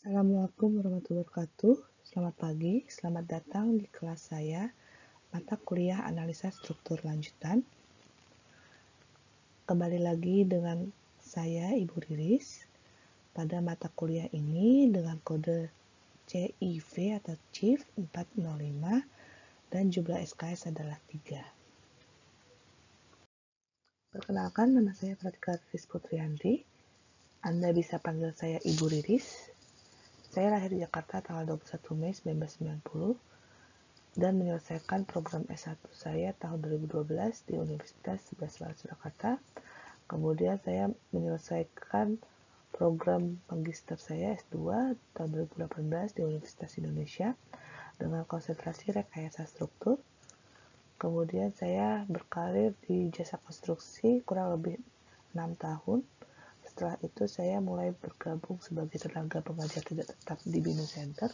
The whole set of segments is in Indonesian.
Assalamualaikum warahmatullahi wabarakatuh. Selamat pagi, selamat datang di kelas saya, mata kuliah analisa struktur lanjutan. Kembali lagi dengan saya, Ibu Riris. Pada mata kuliah ini dengan kode CIV atau CIV 405 dan jumlah SKS adalah 3. Perkenalkan, nama saya Pratika Riris Putriyanti. Anda bisa panggil saya Ibu Riris. Saya lahir di Jakarta tanggal 21 Mei 1990 dan menyelesaikan program S1 saya tahun 2012 di Universitas 11 Maret Surakarta. Kemudian saya menyelesaikan program magister saya S2 tahun 2018 di Universitas Indonesia dengan konsentrasi rekayasa struktur. Kemudian saya berkarir di jasa konstruksi kurang lebih 6 tahun. Setelah itu saya mulai bergabung sebagai tenaga pengajar tidak tetap di BINU Center.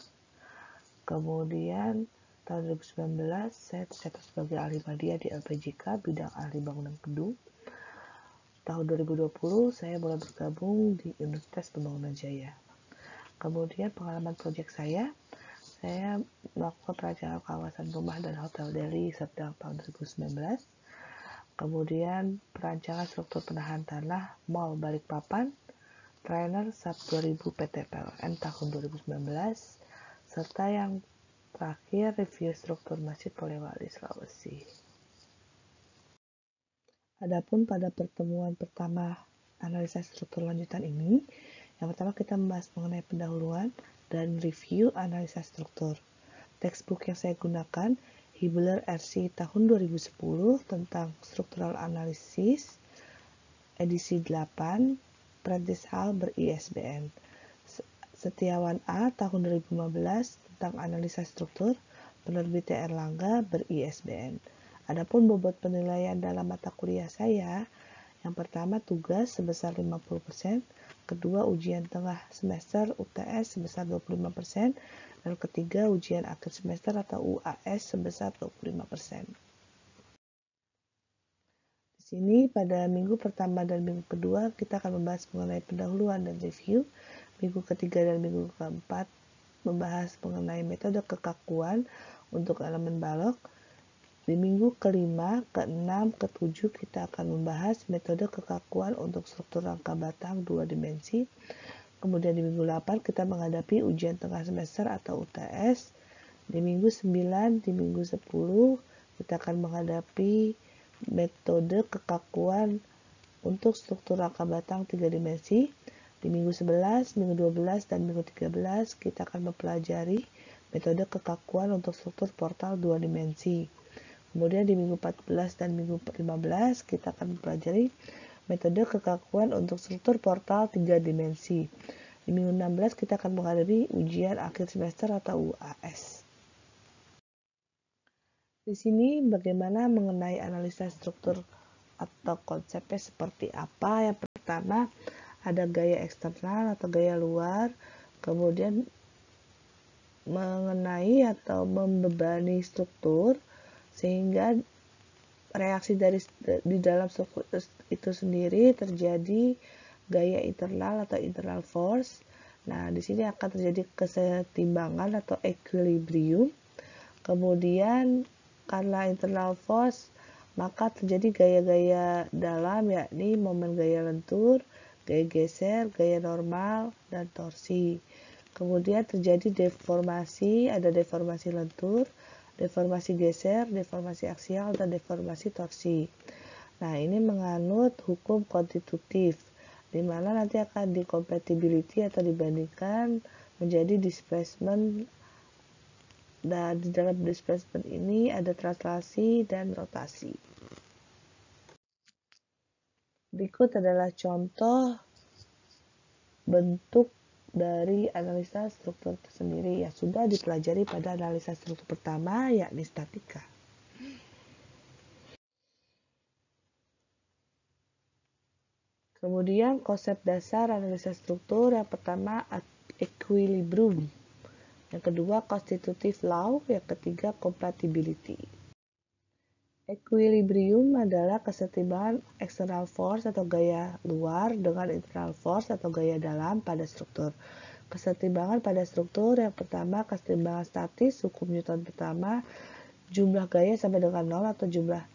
Kemudian tahun 2019 saya tercatat sebagai ahli media di LPJK bidang ahli bangunan gedung. Tahun 2020 saya mulai bergabung di Universitas Pembangunan Jaya. Kemudian pengalaman proyek saya melakukan perancangan kawasan rumah dan hotel Delhi sedang tahun 2019. Kemudian perancangan struktur penahan tanah Mall Balikpapan, trainer SAP 2000 PT PLN tahun 2019, serta yang terakhir review struktur Masjid Polewali Sulawesi. Adapun pada pertemuan pertama analisa struktur lanjutan ini, yang pertama kita membahas mengenai pendahuluan dan review analisa struktur. Textbook yang saya gunakan Hibbeler RC tahun 2010 tentang struktural analisis edisi 8 Prentice Hall ber-ISBN. Setiawan A tahun 2015 tentang analisa struktur penerbit Erlangga ber-ISBN. Adapun bobot penilaian dalam mata kuliah saya, yang pertama tugas sebesar 50%, kedua ujian tengah semester UTS sebesar 25%, dan ketiga ujian akhir semester atau UAS sebesar 25%. Di sini pada minggu pertama dan minggu kedua kita akan membahas mengenai pendahuluan dan review. Minggu ketiga dan minggu keempat membahas mengenai metode kekakuan untuk elemen balok. Di minggu kelima, keenam, ketujuh kita akan membahas metode kekakuan untuk struktur rangka batang 2 dimensi. Kemudian di minggu 8 kita menghadapi ujian tengah semester atau UTS. Di minggu 9, di minggu 10 kita akan menghadapi metode kekakuan untuk struktur rangka batang 3 dimensi. Di minggu 11, minggu 12, dan minggu 13 kita akan mempelajari metode kekakuan untuk struktur portal 2 dimensi. Kemudian di minggu 14 dan minggu 15 kita akan mempelajari metode kekakuan untuk struktur portal 3 dimensi. Di minggu 16 kita akan menghadapi ujian akhir semester atau UAS. Di sini bagaimana mengenai analisa struktur atau konsepnya seperti apa. Yang pertama ada gaya eksternal atau gaya luar, kemudian mengenai atau membebani struktur sehingga reaksi di dalam struktur itu sendiri terjadi gaya internal atau internal force. Nah, di sini akan terjadi kesetimbangan atau equilibrium. Kemudian karena internal force maka terjadi gaya-gaya dalam, yakni momen gaya lentur, gaya geser, gaya normal, dan torsi. Kemudian terjadi deformasi, ada deformasi lentur, deformasi geser, deformasi aksial, dan deformasi torsi. Nah, ini menganut hukum konstitutif, di mana nanti akan di-compatibility atau dibandingkan menjadi displacement. Dan di dalam displacement ini ada translasi dan rotasi. Berikut adalah contoh bentuk dari analisa struktur tersendiri yang sudah dipelajari pada analisa struktur pertama, yakni statika. Kemudian konsep dasar analisa struktur yang pertama equilibrium, yang kedua constitutive law, yang ketiga compatibility. Equilibrium adalah kesetimbangan external force atau gaya luar dengan internal force atau gaya dalam pada struktur. Kesetimbangan pada struktur yang pertama, kesetimbangan statis, hukum Newton pertama, jumlah gaya sama dengan 0 atau jumlah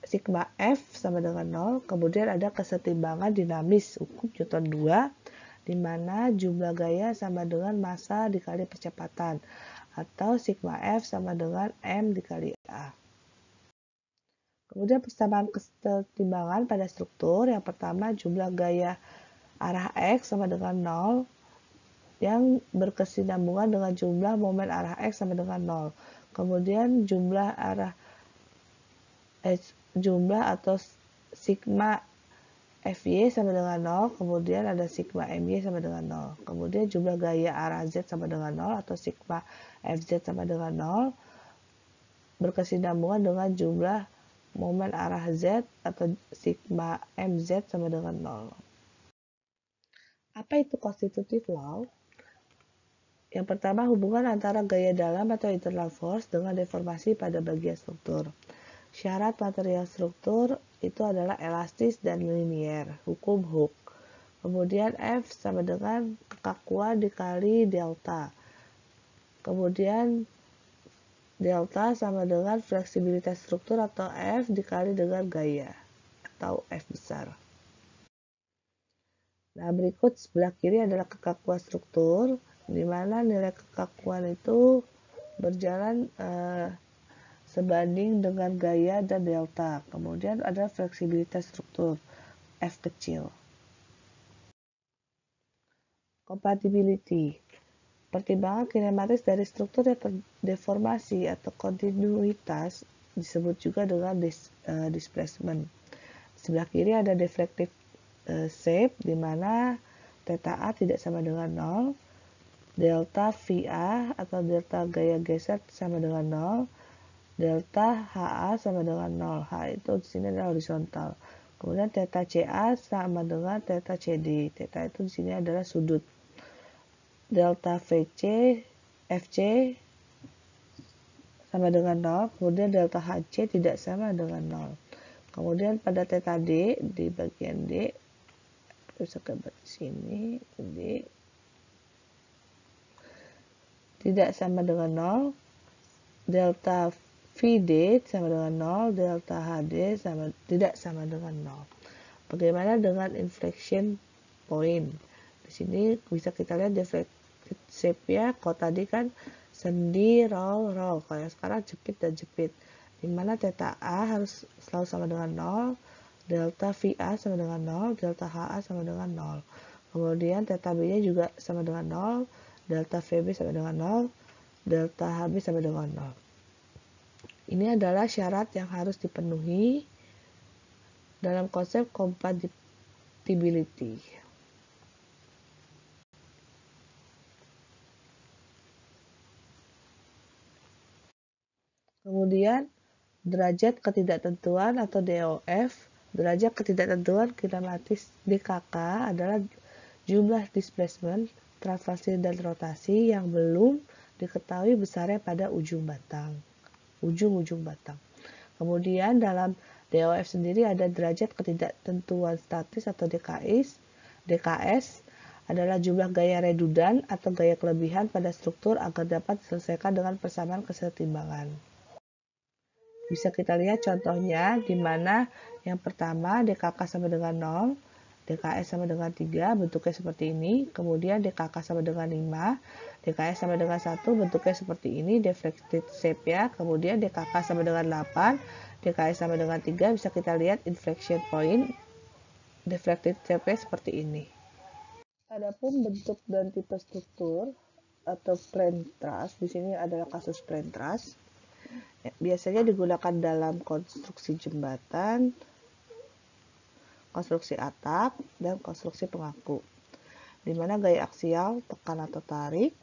sigma F sama dengan 0. Kemudian ada kesetimbangan dinamis, hukum Newton 2, di mana jumlah gaya sama dengan massa dikali percepatan, atau sigma F sama dengan M dikali A. Kemudian persamaan kesetimbangan pada struktur, yang pertama jumlah gaya arah X sama dengan 0, yang berkesinambungan dengan jumlah momen arah X sama dengan 0. Kemudian jumlah atau sigma Fy sama dengan 0, kemudian ada sigma My sama dengan 0. Kemudian jumlah gaya arah Z sama dengan 0 atau sigma Fz sama dengan 0 berkesinambungan dengan jumlah momen arah Z atau sigma Mz sama dengan 0. Apa itu constitutive law? Yang pertama, hubungan antara gaya dalam atau internal force dengan deformasi pada bagian struktur. Syarat material struktur itu adalah elastis dan linier, hukum Hooke. Kemudian F sama dengan kekakuan dikali delta. Kemudian delta sama dengan fleksibilitas struktur atau F dikali dengan gaya atau F besar. Nah, berikut sebelah kiri adalah kekakuan struktur, di mana nilai kekakuan itu berjalan sebanding dengan gaya dan delta. Kemudian ada fleksibilitas struktur F kecil. Compatibility. Pertimbangan kinematis dari struktur yang terdeformasi atau kontinuitas disebut juga dengan displacement. Sebelah kiri ada deflective shape, di mana theta A tidak sama dengan 0, delta VA atau delta gaya geser sama dengan 0, delta HA sama dengan 0. H itu di sini adalah horizontal. Kemudian theta CA sama dengan theta CD. Theta itu di sini adalah sudut. Delta FC sama dengan 0, kemudian delta HC tidak sama dengan 0. Kemudian pada theta D, di bagian D, bisa gambar di sini, D tidak sama dengan 0, delta VD sama dengan 0, delta HD tidak sama dengan 0. Bagaimana dengan inflection point? Di sini bisa kita lihat deflected shape-nya. Kalau tadi kan sendi, roll, kalau sekarang jepit dan jepit. Dimana theta A harus selalu sama dengan 0, delta VA sama dengan 0, delta HA sama dengan 0. Kemudian theta B-nya juga sama dengan 0, delta VB sama dengan 0, delta HB sama dengan 0. Ini adalah syarat yang harus dipenuhi dalam konsep compatibility. Kemudian derajat ketidaktentuan atau DOF. Derajat ketidaktentuan kinematis DKK adalah jumlah displacement, transversi dan rotasi yang belum diketahui besarnya pada ujung batang. Kemudian dalam DOF sendiri ada derajat ketidaktentuan statis atau DKS. DKS adalah jumlah gaya redudan atau gaya kelebihan pada struktur agar dapat diselesaikan dengan persamaan kesetimbangan. Bisa kita lihat contohnya, di mana yang pertama DKK sama dengan 0, DKS sama dengan 3, bentuknya seperti ini. Kemudian DKK sama dengan 5, DKS sama dengan 1, bentuknya seperti ini, deflected shape ya. Kemudian DKK sama dengan 8, DKS sama dengan 3, bisa kita lihat inflection point, deflected shape-nya seperti ini. Adapun bentuk dan tipe struktur atau plane truss, di sini adalah kasus plane truss. Biasanya digunakan dalam konstruksi jembatan, konstruksi atap, dan konstruksi pengaku. Di mana gaya aksial, tekan atau tarik,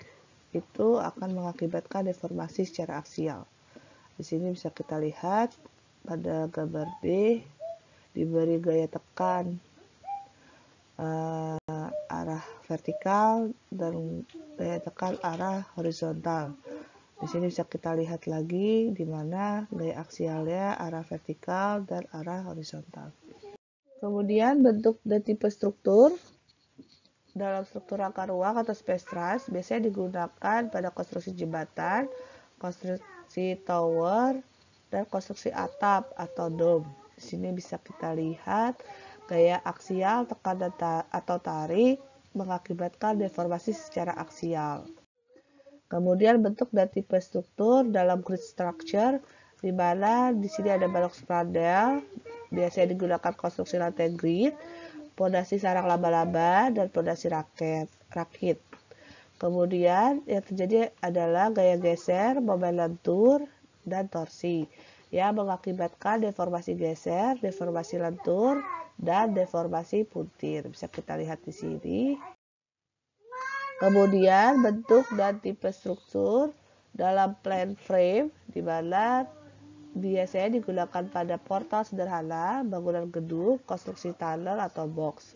itu akan mengakibatkan deformasi secara aksial. Di sini bisa kita lihat pada gambar B, diberi gaya tekan arah vertikal dan gaya tekan arah horizontal. Di sini bisa kita lihat lagi di mana gaya aksialnya arah vertikal dan arah horizontal. Kemudian bentuk dan tipe struktur. dalam struktur rangka ruang atau space truss biasanya digunakan pada konstruksi jembatan, konstruksi tower, dan konstruksi atap atau dome. Di sini bisa kita lihat gaya aksial, tekanan atau tarik mengakibatkan deformasi secara aksial. Kemudian bentuk dan tipe struktur dalam grid structure, di mana di sini ada balok spandrel, biasanya digunakan konstruksi lantai grid, pondasi sarang laba-laba, dan pondasi rakit. Kemudian yang terjadi adalah gaya geser, momen lentur, dan torsi yang mengakibatkan deformasi geser, deformasi lentur, dan deformasi puntir. Bisa kita lihat di sini. Kemudian bentuk dan tipe struktur dalam plane frame, di mana biasanya digunakan pada portal sederhana, bangunan gedung, konstruksi tunnel atau box.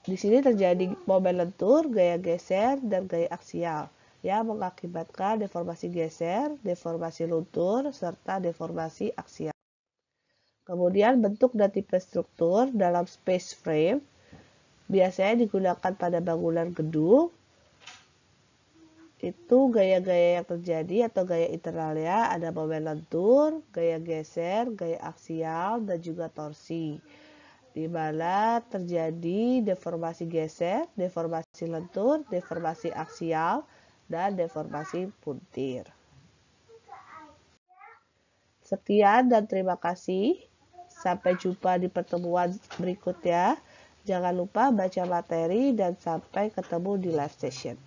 Di sini terjadi momen lentur, gaya geser, dan gaya aksial yang mengakibatkan deformasi geser, deformasi luntur, serta deformasi aksial. Kemudian bentuk dan tipe struktur dalam space frame biasanya digunakan pada bangunan gedung. Itu gaya-gaya yang terjadi atau gaya internalnya ada momen lentur, gaya geser, gaya aksial, dan juga torsi, di mana terjadi deformasi geser, deformasi lentur, deformasi aksial, dan deformasi puntir. Sekian dan terima kasih. Sampai jumpa di pertemuan berikutnya. Jangan lupa baca materi dan sampai ketemu di live session.